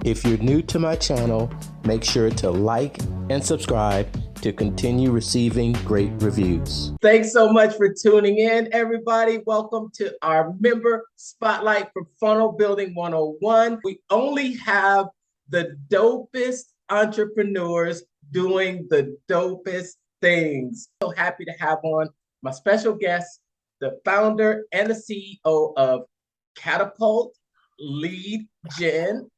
If you're new to my channel, make sure to like and subscribe to continue receiving great reviews. Thanks so much for tuning in, everybody. Welcome to our member spotlight for Funnel Building 101. We only have the dopest entrepreneurs doing the dopest things. So happy to have on my special guest, the founder and the CEO of Katapult, Lead Gen.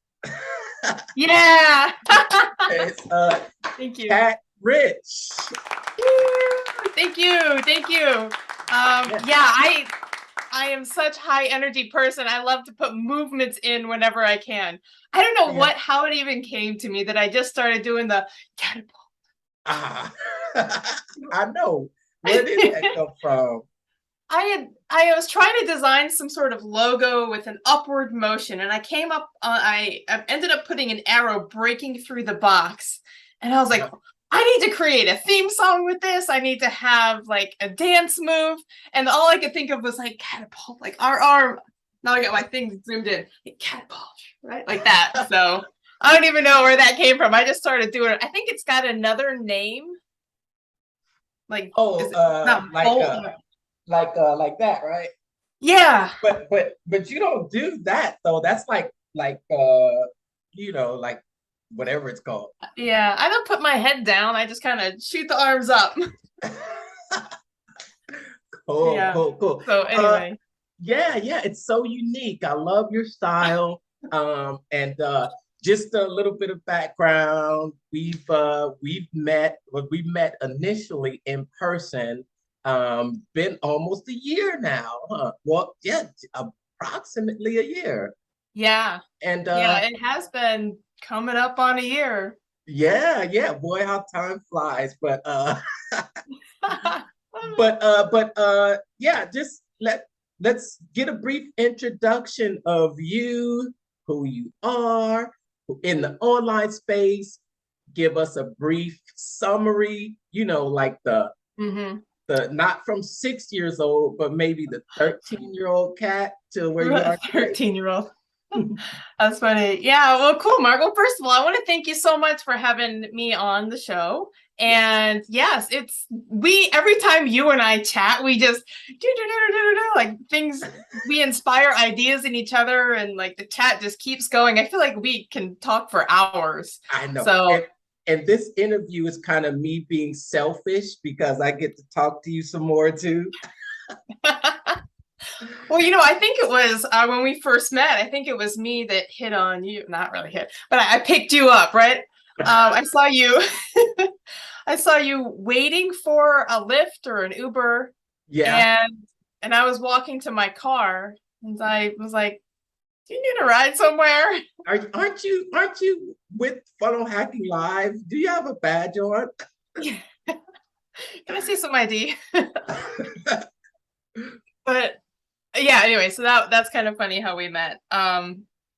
Yeah. It's Thank you. Kat Rich. Thank you. Thank you. Yeah, I am such high energy person. I love to put movements in whenever I can. I don't know how it even came to me that I just started doing the catapult. I know. Where did that come from? I was trying to design some sort of logo with an upward motion, and I came up I ended up putting an arrow breaking through the box, and I was like, I need to create a theme song with this. I need to have like a dance move, and all I could think of was like catapult, like our arm. Now I got my thing zoomed in, like catapult, right, like that. So I don't even know where that came from. I just started doing it. I think it's got another name. Like like that, right? Yeah. But you don't do that though. That's like like whatever it's called. Yeah, I don't put my head down. I just kind of shoot the arms up. Cool. So anyway. Yeah, it's so unique. I love your style. And just a little bit of background. We met initially in person. Been almost a year now, huh? Well, yeah, approximately a year. Yeah. And it has been coming up on a year. Yeah, boy, how time flies. But yeah, just let's get a brief introduction of you, who you are in the online space. Give us a brief summary, like the not from 6 years old, but maybe the 13-year-old Kat to where you are today. 13-year-old. That's funny. Yeah, well, cool, Mark. Well, first of all, I want to thank you so much for having me on the show. And yes, every time you and I chat, we just like things, we inspire ideas in each other, and like the chat just keeps going. I feel like we can talk for hours. I know. So and this interview is kind of me being selfish because I get to talk to you some more too. Well, I think it was when we first met, I think it was me that hit on you. Not really hit, but I picked you up, right? I saw you. I saw you waiting for a Lyft or an Uber. Yeah. And I was walking to my car, and I was like, do you need a ride somewhere? Aren't you with Funnel Hacking Live? Do you have a badge on? Can I see some ID? But yeah, anyway, so that's kind of funny how we met.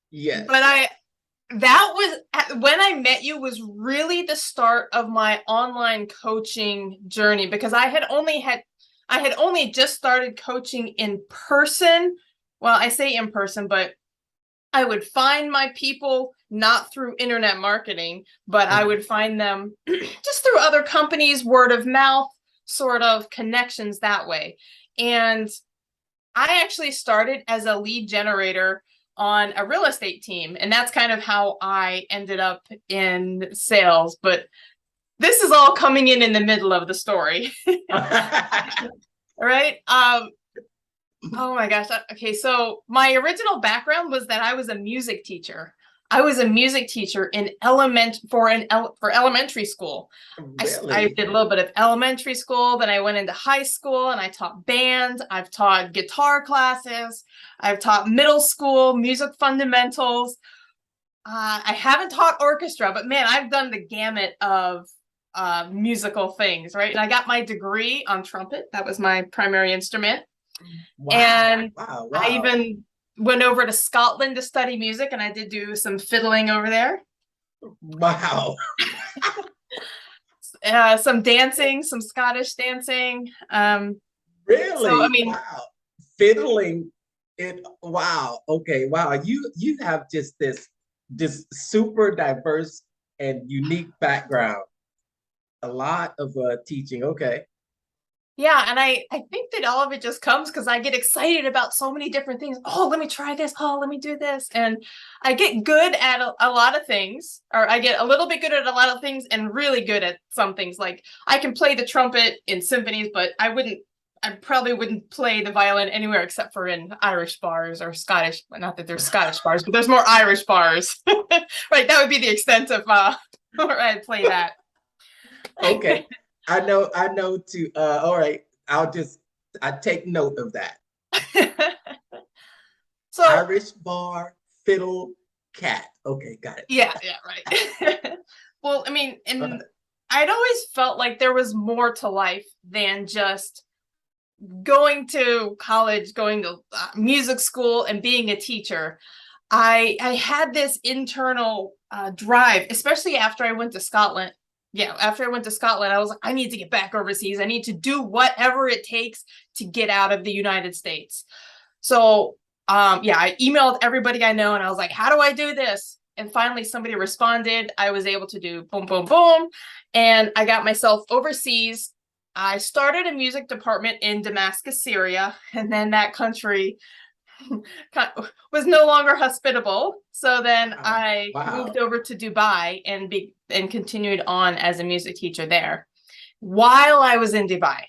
Yes. But that was when I met you was really the start of my online coaching journey, because I had only just started coaching in person. Well, I say in person, but I would find my people not through internet marketing, but I would find them just through other companies, word of mouth, sort of connections that way. And I actually started as a lead generator on a real estate team, and that's kind of how I ended up in sales. But this is all coming in the middle of the story. All right. Oh my gosh. Okay, so my original background was that I was a music teacher. I was a music teacher in for elementary school. Really? I did a little bit of elementary school, then I went into high school and I taught band. I've taught guitar classes. I've taught middle school music fundamentals. I haven't taught orchestra, but man, I've done the gamut of musical things, right? And I got my degree on trumpet. That was my primary instrument. Wow. And wow. I even went over to Scotland to study music, and I did do some fiddling over there. Wow. Some dancing, some Scottish dancing. Really? So, I mean, wow. Fiddling. Wow. Okay. Wow. You have just this just super diverse and unique background. A lot of teaching. Okay. Yeah, and I think that all of it just comes because I get excited about so many different things. Oh, let me try this. Oh, let me do this. And I get good at a lot of things, or I get a little bit good at a lot of things and really good at some things. Like I can play the trumpet in symphonies, but I probably wouldn't play the violin anywhere except for in Irish bars or Scottish. Not that there's Scottish bars, but there's more Irish bars. Right, that would be the extent of where I'd play that. Okay. I know to all right. I take note of that. So Irish bar, fiddle, cat. Okay, got it. yeah, right. Well, I mean, and I'd always felt like there was more to life than just going to college, going to music school, and being a teacher. I had this internal drive, especially after I went to Scotland. Yeah, after I went to Scotland, I was like, I need to get back overseas. I need to do whatever it takes to get out of the United States. So, yeah, I emailed everybody I know and I was like, how do I do this? And finally, somebody responded. I was able to do boom, boom, boom. And I got myself overseas. I started a music department in Damascus, Syria, and then that country was no longer hospitable. So then I moved over to Dubai and continued on as a music teacher there. While I was in Dubai,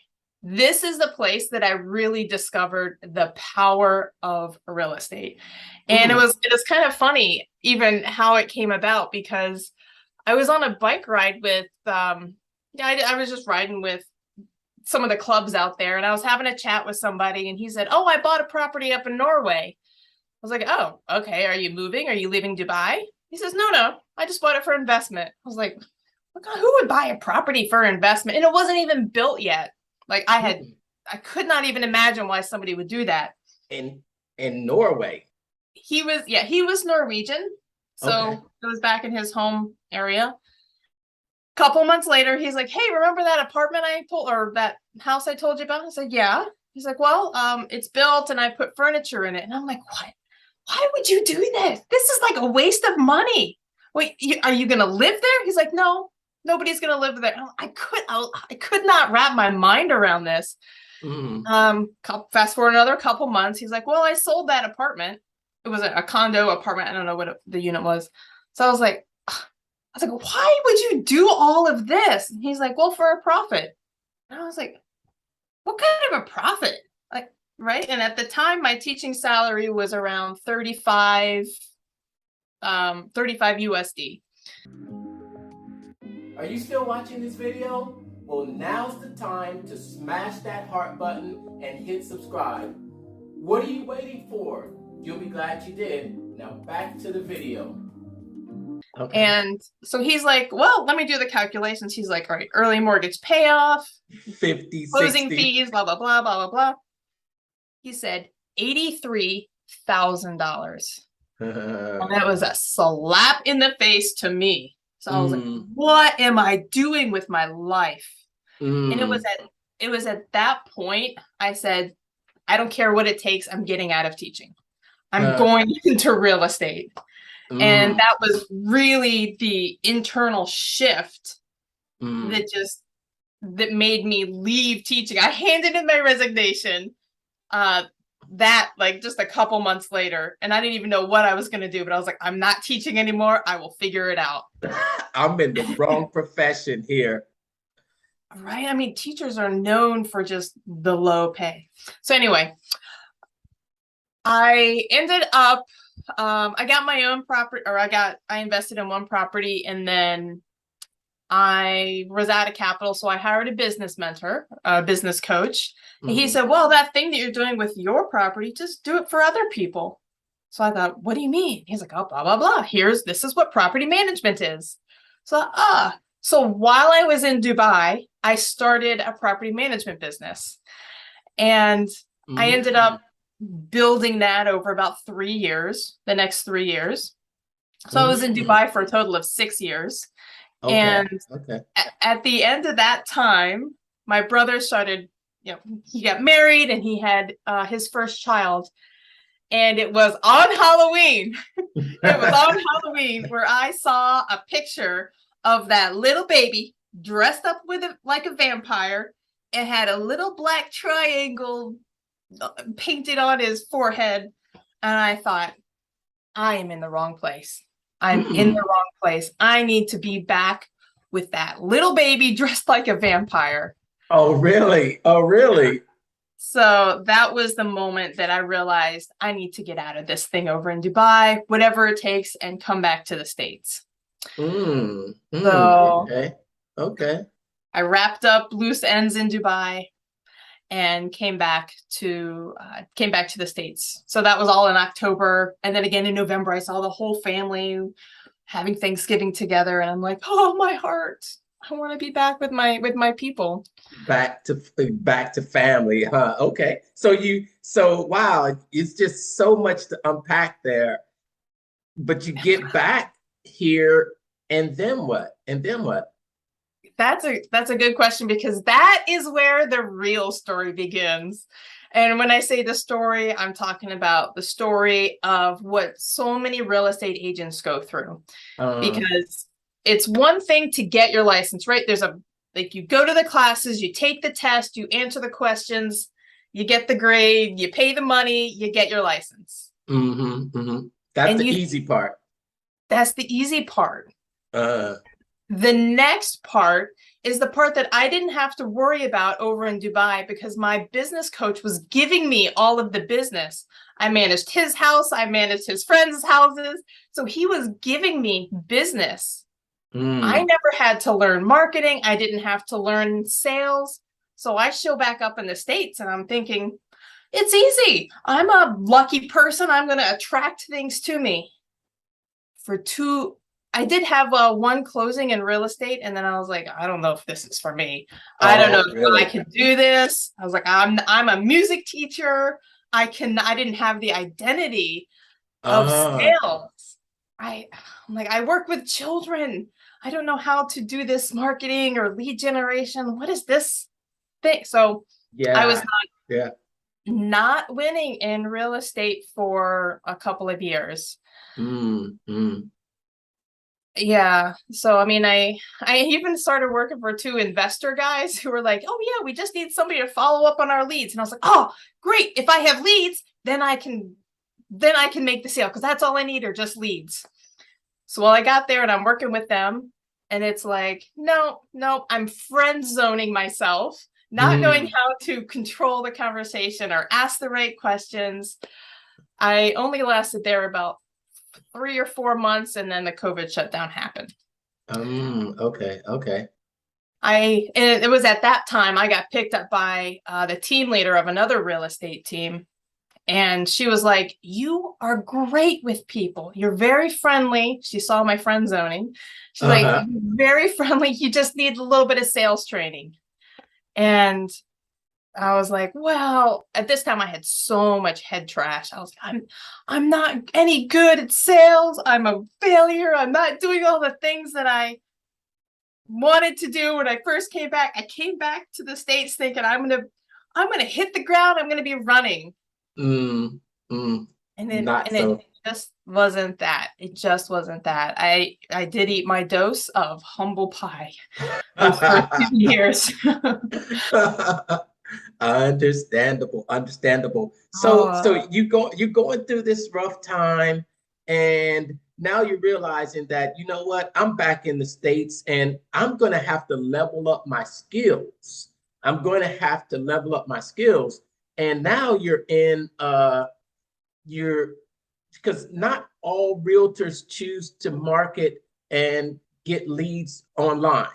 this is the place that I really discovered the power of real estate. And it was kind of funny even how it came about, because I was on a bike ride with I was just riding with some of the clubs out there, and I was having a chat with somebody, and he said, oh, I bought a property up in Norway. I was like, oh, okay. Are you moving? Are you leaving Dubai? He says, no, I just bought it for investment. I was like, God, who would buy a property for investment? And it wasn't even built yet. Like I could not even imagine why somebody would do that. In Norway. He was Norwegian. So it was back in his home area. Couple months later, he's like, hey, remember that apartment or that house I told you about? I said, yeah. He's like, well, it's built and I put furniture in it. And I'm like, what? Why would you do this? This is like a waste of money. Wait, are you going to live there? He's like, no, nobody's going to live there. I could not wrap my mind around this. Fast forward another couple months. He's like, well, I sold that apartment. It was a condo apartment. I don't know what the unit was. So I was like, why would you do all of this? And he's like, well, for a profit. And I was like, what kind of a profit? Like, right? And at the time, my teaching salary was around 35 USD. Are you still watching this video? Well, now's the time to smash that heart button and hit subscribe. What are you waiting for? You'll be glad you did. Now back to the video. Okay. And so he's like, well, let me do the calculations. He's like, all right, early mortgage payoff, 50, closing 60. fees, blah, blah, blah, blah, blah, blah. He said $83,000. And that was a slap in the face to me. So I was like, what am I doing with my life? And it was at that point I said, I don't care what it takes. I'm getting out of teaching. I'm going into real estate. And that was really the internal shift that made me leave teaching. I handed in my resignation just a couple months later, and I didn't even know what I was going to do, but I was like, I'm not teaching anymore. I will figure it out. I'm in the wrong profession here. Right? I mean, teachers are known for just the low pay. So anyway, I ended up I got my own property, or I invested in one property, and then I was out of capital. So I hired a business mentor, a business coach. And he said, well, that thing that you're doing with your property, just do it for other people. So I thought, what do you mean? He's like, oh, blah, blah, blah. This is what property management is. So, so while I was in Dubai, I started a property management business, and I ended up building that over about 3 years, the next 3 years. So I was in Dubai for a total of 6 years. And at the end of that time, my brother started, he got married and he had his first child. And it was on Halloween. It was on Halloween where I saw a picture of that little baby dressed up like a vampire and had a little black triangle painted on his forehead. And I thought, I am in the wrong place. I'm in the wrong place. I need to be back with that little baby dressed like a vampire. Oh, really? Oh, really? So that was the moment that I realized I need to get out of this thing over in Dubai, whatever it takes, and come back to the States. So okay. I wrapped up loose ends in Dubai and came back to the States. So that was all in October. And then again in November, I saw the whole family having Thanksgiving together. And I'm like, oh, my heart. I want to be back with my people. Back to family, huh? Okay. So wow, it's just so much to unpack there. But you get back here, and then what? And then what? That's a good question, because that is where the real story begins. And when I say the story, I'm talking about the story of what so many real estate agents go through. Because it's one thing to get your license, right? You go to the classes, you take the test, you answer the questions, you get the grade, you pay the money, you get your license. That's the easy part. That's the easy part. The next part is the part that I didn't have to worry about over in Dubai, because my business coach was giving me all of the business. I managed his house, I managed his friends' houses. So he was giving me business. I never had to learn marketing. I didn't have to learn sales. So I show back up in the States and I'm thinking, it's easy. I'm a lucky person. I'm going to attract things to me. I did have one closing in real estate, and then I was like, I don't know if this is for me. I don't know if I can do this. I was like, I'm a music teacher. I didn't have the identity of sales. I'm like, I work with children. I don't know how to do this marketing or lead generation. What is this thing? So I was not winning in real estate for a couple of years. Yeah. So, I mean, I even started working for 2 investor guys who were like, oh yeah, we just need somebody to follow up on our leads. And I was like, oh, great. If I have leads, then I can make the sale, because that's all I need are just leads. So while I got there and I'm working with them, and it's like, no, I'm friend zoning myself, not knowing how to control the conversation or ask the right questions. I only lasted there about 3 or 4 months, and then the COVID shutdown happened. Okay. And it was at that time I got picked up by the team leader of another real estate team. And she was like, you are great with people. You're very friendly. She saw my friend zoning. She's like, very friendly. You just need a little bit of sales training. And I was like, well, at this time I had so much head trash. I was like, I'm not any good at sales. I'm a failure. I'm not doing all the things that I wanted to do when I first came back. I came back to the States thinking I'm gonna hit the ground. I'm gonna be running. And it just wasn't that. It just wasn't that. I did eat my dose of humble pie those first 2 years. Understandable. So you're going through this rough time, and now you're realizing that, you know what, I'm back in the States and I'm going to have to level up my skills. And now you're in because not all realtors choose to market and get leads online.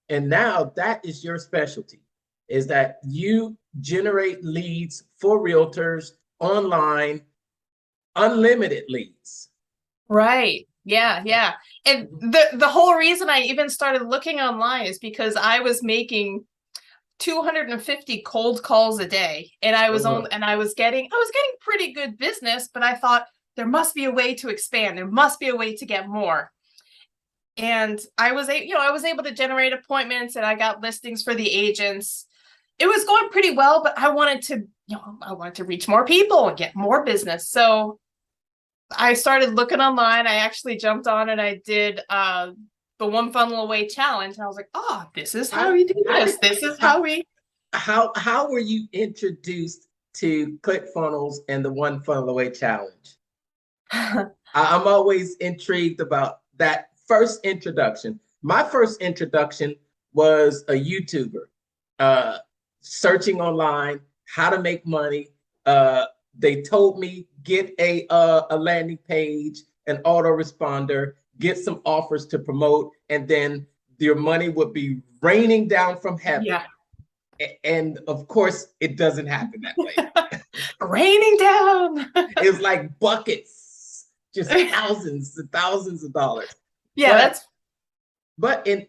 And now that is your specialty, is that you generate leads for realtors online, unlimited leads. Right. Yeah. And the whole reason I even started looking online is because I was making 250 cold calls a day, and I was getting pretty good business, but I thought there must be a way to expand. There must be a way to get more. And I was able to generate appointments, and I got listings for the agents. it was going pretty well, but I wanted to reach more people and get more business. So I started looking online. I actually jumped on and I did the One Funnel Away challenge. And I was like, oh, this is how we do this. This is how we. How were you introduced to ClickFunnels and the One Funnel Away challenge? I'm always intrigued about that first introduction. My first introduction was a YouTuber searching online how to make money. They told me get a landing page, an autoresponder, get some offers to promote, and then your money would be raining down from heaven. Yeah. And of course, it doesn't happen that way. Raining down. It was like buckets, just thousands and thousands of dollars. Yeah, but in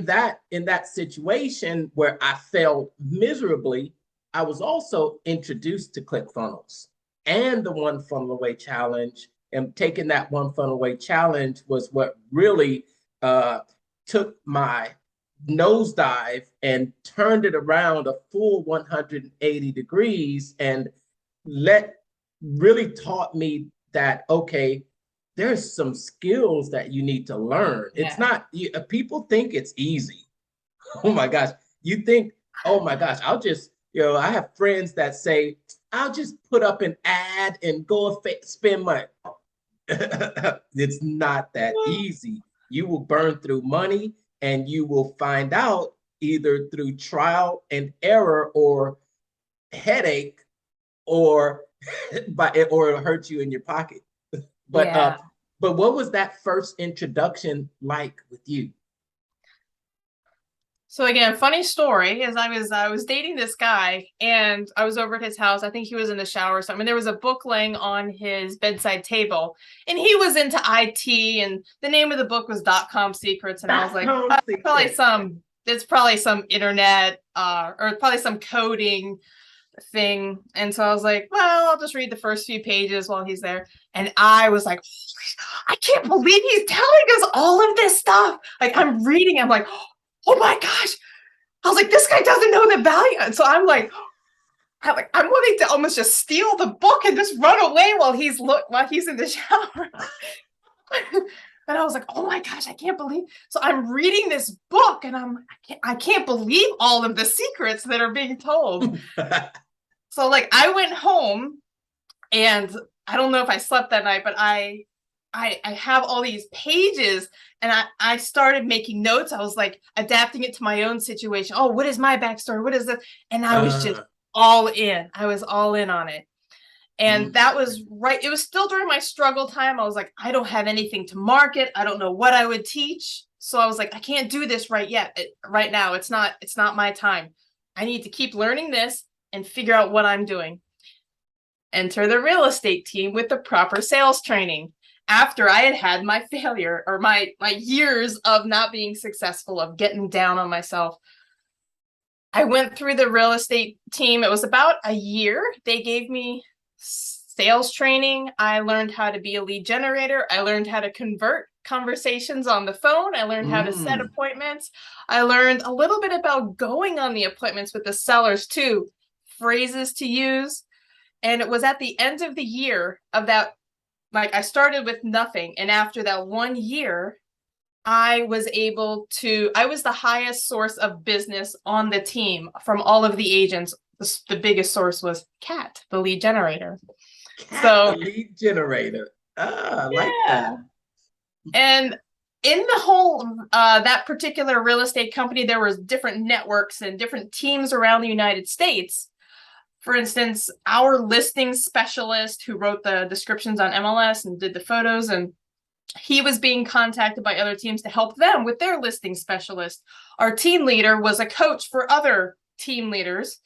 that situation where I failed miserably, I was also introduced to ClickFunnels and the One Funnel Away challenge. And taking that One Funnel Away challenge was what really took my nosedive and turned it around a full 180 degrees and really taught me that, okay, there's some skills that you need to learn. Yeah. It's not, people think it's easy. Oh my gosh. You think, oh my gosh, I'll just, I have friends that say, I'll just put up an ad and go spend money. It's not that easy. You will burn through money and you will find out either through trial and error or headache or it'll hurt you in your pocket. But what was that first introduction like with you? So again, funny story is I was dating this guy and I was over at his house. I think he was in the shower or something. There was a book laying on his bedside table and he was into IT and the name of the book was .com Secrets. And I was like, it's probably some internet or probably some coding thing. And so I was like, well, I'll just read the first few pages while he's there. And I was like, I can't believe he's telling us all of this stuff. Like I'm reading, I'm like, oh my gosh. I was like, this guy doesn't know the value. And so I'm wanting to almost just steal the book and just run away while he's in the shower. And I was like, oh my gosh, I can't believe. So I'm reading this book and I can't believe all of the secrets that are being told. So like I went home and I don't know if I slept that night, but I have all these pages and I started making notes. I was like adapting it to my own situation. Oh, what is my backstory? What is this? And I was just all in. I was all in on it. And that was right. It was still during my struggle time. I was like, I don't have anything to market. I don't know what I would teach. So I was like, I can't do this right now. It's not my time. I need to keep learning this and figure out what I'm doing. Enter the real estate team with the proper sales training. After I had my failure or my years of not being successful, of getting down on myself, I went through the real estate team. It was about a year. They gave me sales training. I learned how to be a lead generator. I learned how to convert conversations on the phone. I learned how to set appointments. I learned a little bit about going on the appointments with the sellers too, phrases to use. And it was at the end of the year of that, like I started with nothing. And after that 1 year, I was the highest source of business on the team from all of the agents. The biggest source was Kat, the lead generator. The lead generator. I like that. And in the whole, that particular real estate company, there was different networks and different teams around the United States. For instance, our listing specialist who wrote the descriptions on MLS and did the photos, and he was being contacted by other teams to help them with their listing specialist. Our team leader was a coach for other team leaders.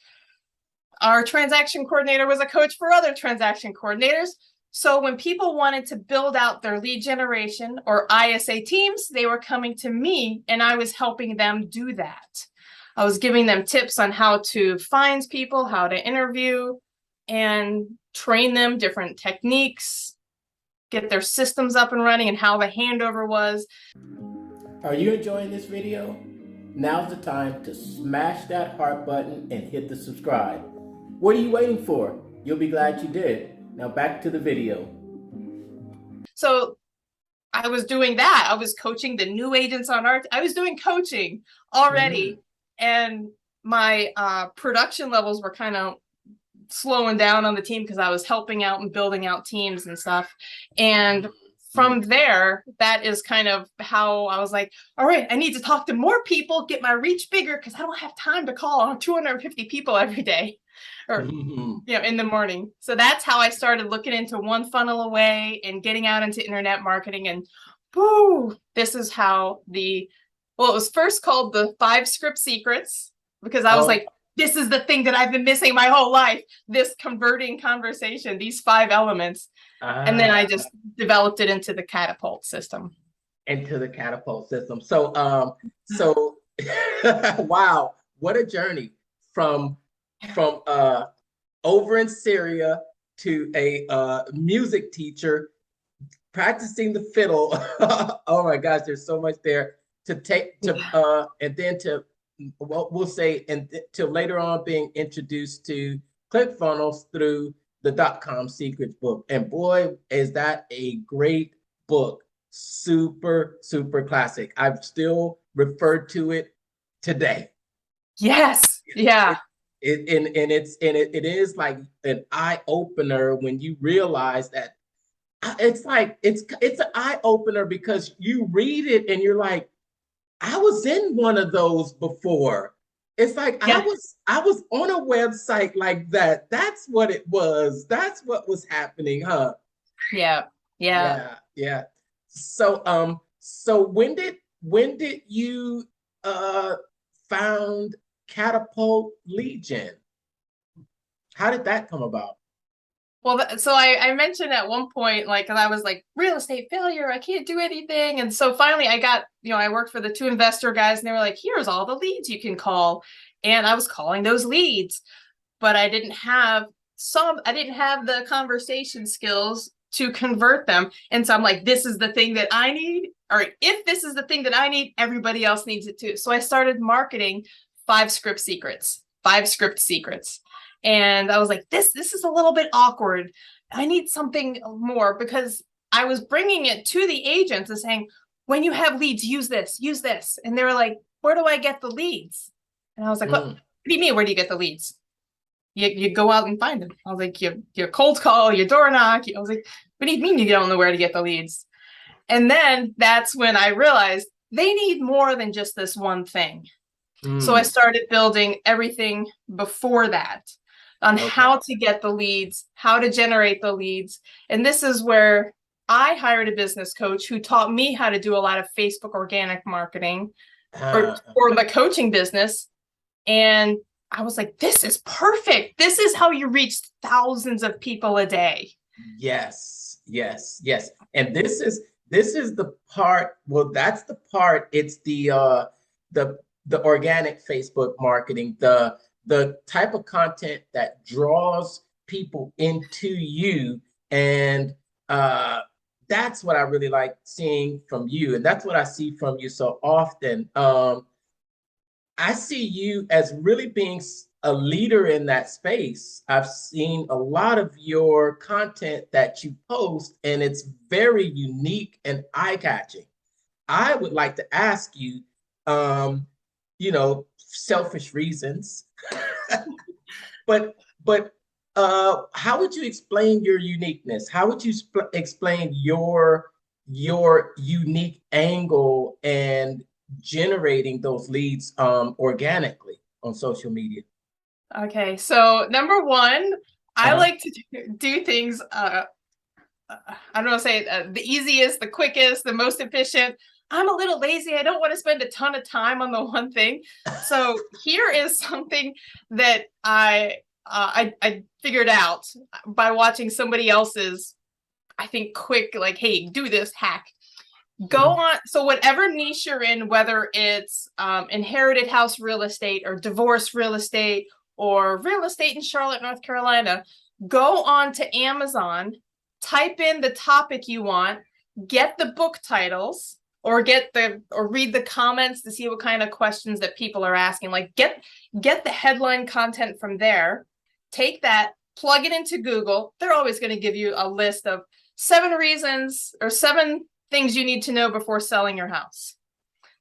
Our transaction coordinator was a coach for other transaction coordinators. So when people wanted to build out their lead generation or ISA teams, they were coming to me and I was helping them do that. I was giving them tips on how to find people, how to interview, and train them different techniques, get their systems up and running, and how the handover was. Are you enjoying this video? Now's the time to smash that heart button and hit the subscribe. What are you waiting for? You'll be glad you did. Now back to the video. So I was doing that. I was coaching the new agents on art. I was doing coaching already. And my production levels were kind of slowing down on the team because I was helping out and building out teams and stuff. And from there, that is kind of how I was like, all right, I need to talk to more people, get my reach bigger, because I don't have time to call on 250 people every day or in the morning. So that's how I started looking into one funnel away and getting out into internet marketing. And whoo, this is how it was first called the 5 script secrets, because I was like, this is the thing that I've been missing my whole life, this converting conversation, these 5 elements. And then I just developed it into the Katapult system. So, wow, what a journey from over in Syria to a music teacher practicing the fiddle. Oh my gosh, there's so much there to take to and then to we'll say until later on being introduced to ClickFunnels through the .com Secrets book. And boy, is that a great book. Super, super classic. I've still referred to it today. Yes. Yeah. It is like an eye opener when you realize that it's an eye opener, because you read it and you're like, I was in one of those before. It's like, I was on a website like that. That's what it was. That's what was happening, huh? Yeah. So when did you found Katapult Lead Gen? How did that come about? Well, so I mentioned at one point, like, I was like, real estate failure, I can't do anything. And so finally I got, I worked for the 2 investor guys, and they were like, here's all the leads you can call. And I was calling those leads, but I didn't have the conversation skills to convert them. And so I'm like, this is the thing that I need. All right, if this is the thing that I need, everybody else needs it too. So I started marketing 5 script secrets. And I was like, this is a little bit awkward. I need something more, because I was bringing it to the agents and saying, when you have leads, use this. And they were like, where do I get the leads? And I was like, what do you mean, where do you get the leads? You go out and find them. I was like, you cold call, you door knock. I was like, what do you mean you don't know where to get the leads? And then that's when I realized they need more than just this one thing. So I started building everything before that on how to get the leads, how to generate the leads. And this is where I hired a business coach who taught me how to do a lot of Facebook organic marketing for the coaching business. And I was like, this is perfect. This is how you reach thousands of people a day. Yes. And this is the part, that's the part, it's the organic Facebook marketing, the type of content that draws people into you. And that's what I really like seeing from you. And that's what I see from you so often. I see you as really being a leader in that space. I've seen a lot of your content that you post, and it's very unique and eye-catching. I would like to ask you, selfish reasons, but how would you explain your uniqueness? How would you explain your unique angle and generating those leads organically on social media? Okay, so number one, I like to do things, I don't want to say the easiest, the quickest, the most efficient. I'm a little lazy. I don't want to spend a ton of time on the one thing. So here is something that I figured out by watching somebody else's, I think, quick, like, hey, do this hack. Go on. So whatever niche you're in, whether it's inherited house real estate or divorce real estate or real estate in Charlotte, North Carolina, go on to Amazon, type in the topic you want, get the book titles, or read the comments to see what kind of questions that people are asking. Like get the headline content from there, take that, plug it into Google. They're always going to give you a list of 7 reasons or 7 things you need to know before selling your house.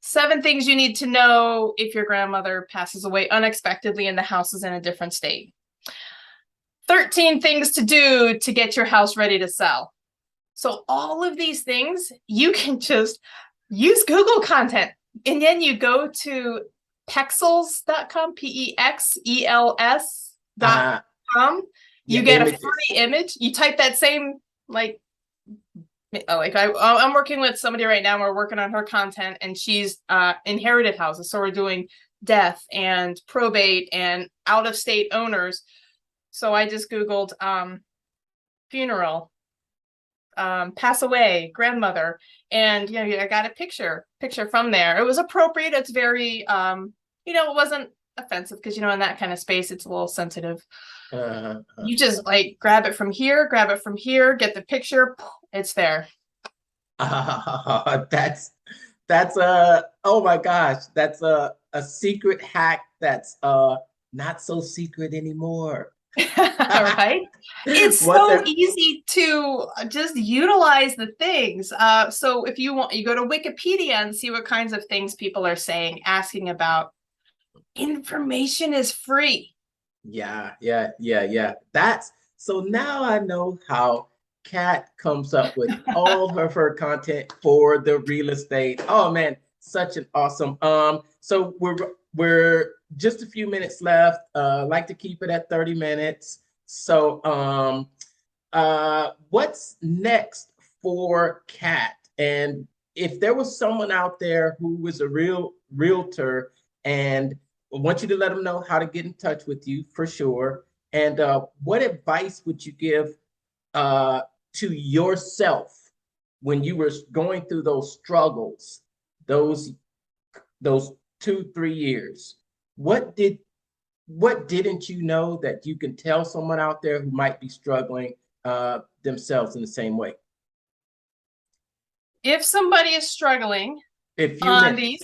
7 things you need to know if your grandmother passes away unexpectedly and the house is in a different state. 13 things to do to get your house ready to sell. So all of these things, you can just use Google content. And then you go to pexels.com, PEXELS.com. You get images. A free image. You type that same, I'm working with somebody right now. We're working on her content, and she's inherited houses. So we're doing death and probate and out-of-state owners. So I just Googled funeral, pass away, grandmother, and I got a picture from there. It was appropriate. It's very it wasn't offensive because in that kind of space it's a little sensitive. You just grab it from here, get the picture, it's there. That's oh my gosh, that's a secret hack that's not so secret anymore. Right? It's so easy to just utilize the things. So if you want, you go to Wikipedia and see what kinds of things people are saying, asking about. Information is free. Yeah. That's so now I know how Kat comes up with all of her content for the real estate. Oh man, such an awesome. So we're just a few minutes left. Like to keep it at 30 minutes. So what's next for Kat? And if there was someone out there who was a realtor, and I want you to let them know how to get in touch with you for sure. And what advice would you give to yourself when you were going through those struggles, those 2-3 years? What didn't you know that you can tell someone out there who might be struggling themselves in the same way? If somebody is struggling on these,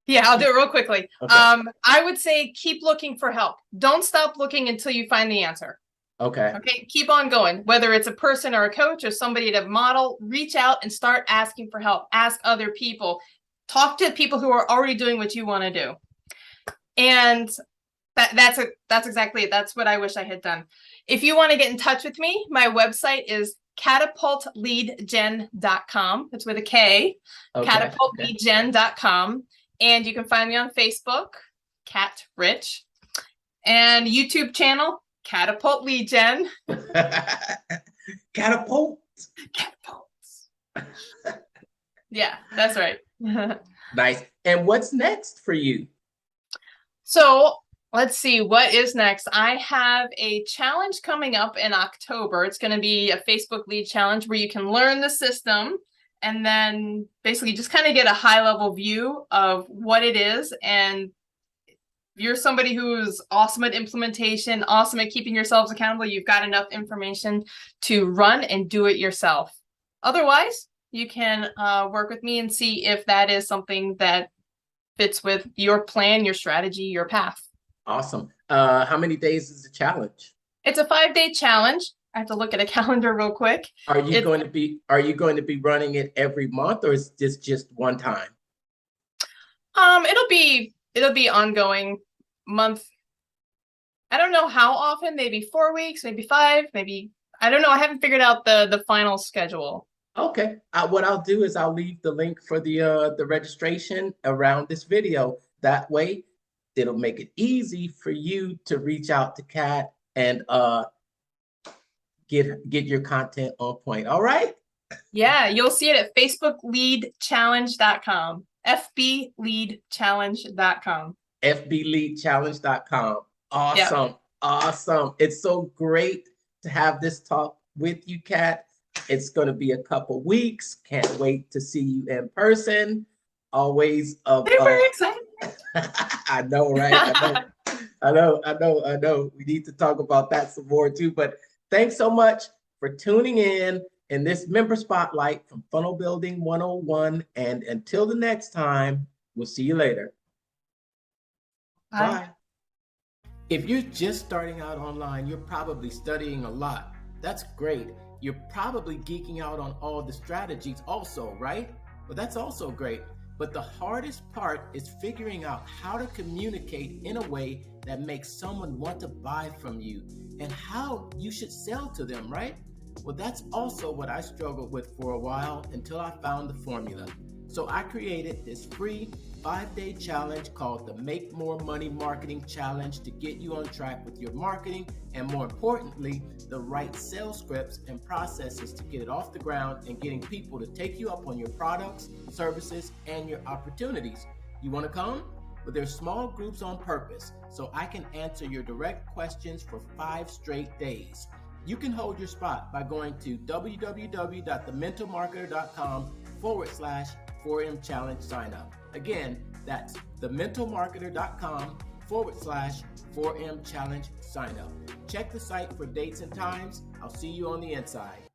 yeah, I'll do it real quickly. Okay. I would say keep looking for help. Don't stop looking until you find the answer. Okay. Keep on going. Whether it's a person or a coach or somebody to model, reach out and start asking for help. Ask other people. Talk to people who are already doing what you want to do. And that's exactly it. That's what I wish I had done. If you want to get in touch with me, my website is katapultleadgen.com. It's with a K. Okay. Katapultleadgen.com. And you can find me on Facebook, Kat Rich, and YouTube channel, Katapult Lead Gen. Katapult. Yeah, that's right. Nice. And what's next for you? So let's see, what is next? I have a challenge coming up in October. It's going to be a Facebook lead challenge where you can learn the system and then basically just kind of get a high-level view of what it is. And if you're somebody who's awesome at implementation, awesome at keeping yourselves accountable, you've got enough information to run and do it yourself. Otherwise, you can work with me and see if that is something that fits with your plan, your strategy, your path. Awesome. How many days is the challenge? It's a 5-day challenge. I have to look at a calendar real quick. Are you going to be running it every month, or is this just one time? It'll be ongoing month. I don't know how often, maybe 4 weeks, maybe 5, maybe, I don't know. I haven't figured out the final schedule. Okay. What I'll do is I'll leave the link for the registration around this video. That way it'll make it easy for you to reach out to Kat and get your content on point. All right. Yeah, you'll see it at FacebookLeadChallenge.com. FBLeadChallenge.com. FBLeadChallenge.com. Awesome. Yep. Awesome. It's so great to have this talk with you, Kat. It's going to be a couple weeks. Can't wait to see you in person. Always super excited. I know, right? I know. We need to talk about that some more too. But thanks so much for tuning in in this member spotlight from Funnel Building 101. And until the next time, we'll see you later. Bye. If you're just starting out online, you're probably studying a lot. That's great. You're probably geeking out on all the strategies also, right? Well, that's also great. But the hardest part is figuring out how to communicate in a way that makes someone want to buy from you and how you should sell to them, right? Well, that's also what I struggled with for a while until I found the formula. So I created this free 5-day challenge called the Make More Money Marketing Challenge to get you on track with your marketing and, more importantly, the right sales scripts and processes to get it off the ground and getting people to take you up on your products, services, and your opportunities. You want to come? Well, there's small groups on purpose so I can answer your direct questions for 5 straight days. You can hold your spot by going to www.thementalmarketer.com/4M Challenge sign up. Again, that's thementalmarketer.com/4M Challenge sign up. Check the site for dates and times. I'll see you on the inside.